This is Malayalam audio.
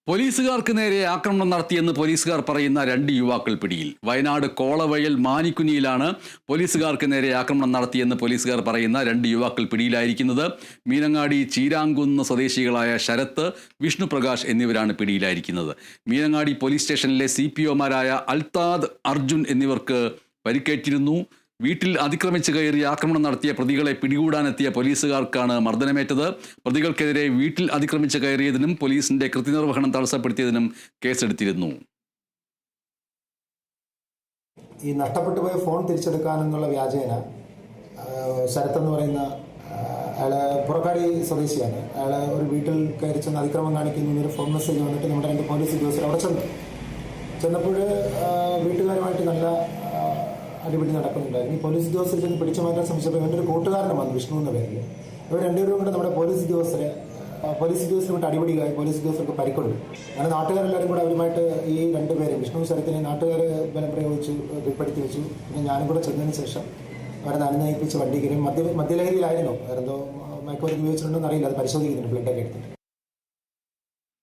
പോലീസുകാർക്ക് നേരെ ആക്രമണം നടത്തിയെന്ന് പോലീസുകാർ പറയുന്ന രണ്ട് യുവാക്കൾ പിടിയിൽ. വയനാട് കോളവയൽ മാനിക്കുനിയിലാണ് പോലീസുകാർക്ക് നേരെ ആക്രമണം നടത്തിയെന്ന് പോലീസുകാർ പറയുന്ന രണ്ട് യുവാക്കൾ പിടിയിലായിരിക്കുന്നത്. മീനങ്ങാടി ചീരാങ്കുന്ന് സ്വദേശികളായ ശരത്ത്, വിഷ്ണുപ്രകാശ് എന്നിവരാണ് പിടിയിലായിരിക്കുന്നത്. മീനങ്ങാടി പോലീസ് സ്റ്റേഷനിലെ CPOമാരായ അൽത്താദ്, അർജുൻ എന്നിവർക്ക് പരിക്കേറ്റിരുന്നു. വീട്ടിൽ അതിക്രമിച്ച് കയറി ആക്രമണം നടത്തിയ പ്രതികളെ പിടികൂടാനെത്തിയ പോലീസുകാർക്കാണ് മർദ്ദനമേറ്റത്. പ്രതികൾക്കെതിരെ വീട്ടിൽ അതിക്രമിച്ച് കയറിയതിനും പോലീസിന്റെ കൃത്യനിർവഹണം തടസ്സപ്പെടുത്തിയതിനും കേസെടുത്തിരുന്നു. ഈ നഷ്ടപ്പെട്ടു പോയ ഫോൺ തിരിച്ചെടുക്കാനെന്നുള്ള വ്യാജേന ശരത്ത് എന്ന് പറയുന്ന അയാളെ പുറക്കാടി സ്വദേശിയാണ്. അയാളെ ഒരു വീട്ടിൽ കയറി ചെന്ന് അതിക്രമം കാണിക്കുന്ന ഒരു ഫോൺ മെസ്സേജ് വന്നിട്ട് നമ്മുടെ രണ്ട് പോലീസ് ഉദ്യോഗസ്ഥർ അവിടെ ചെന്നപ്പോൾ വീട്ടുകാരുമായിട്ട് നല്ല അടിപിടി നടക്കുന്നുണ്ടായിരുന്നു. ഈ പോലീസ് ഉദ്യോഗസ്ഥർ ചെന്ന് പിടിച്ചു മാറ്റാൻ ശ്രമിച്ചപ്പോൾ ഇവൻ്റെ ഒരു കൂട്ടുകാരനെ വന്നു, വിഷ്ണു എന്ന പേരിൽ. ഇവർ രണ്ടുപേരും കൂടെ നമ്മുടെ പോലീസ് ഉദ്യോഗസ്ഥരുമായിട്ട് അടിപിടിയായി. പോലീസ് ഉദ്യോഗസ്ഥർക്ക് പരിക്കുണ്ട്. അങ്ങനെ നാട്ടുകാരെല്ലാവരും കൂടെ അവരുമായിട്ട് ഈ രണ്ടുപേരും വിഷ്ണു ശരത്തിനെ നാട്ടുകാർ ബലം പ്രയോഗിച്ചു, കീഴ്പ്പെടുത്തി വെച്ചു. പിന്നെ ഞാനും കൂടെ ചെന്നതിന് ശേഷം അവരെ അനുനയിപ്പിച്ച് വണ്ടി കയറി. മദ്യലഹരിയിലായിരുന്നു. വേറെന്തോ മയക്കുമരുന്ന് ഉപയോഗിച്ചിട്ടുണ്ടോ എന്നറിയില്ല, അത് പരിശോധിക്കുന്നുണ്ട്, ബ്ലഡൊക്കെ എടുത്തിട്ട്.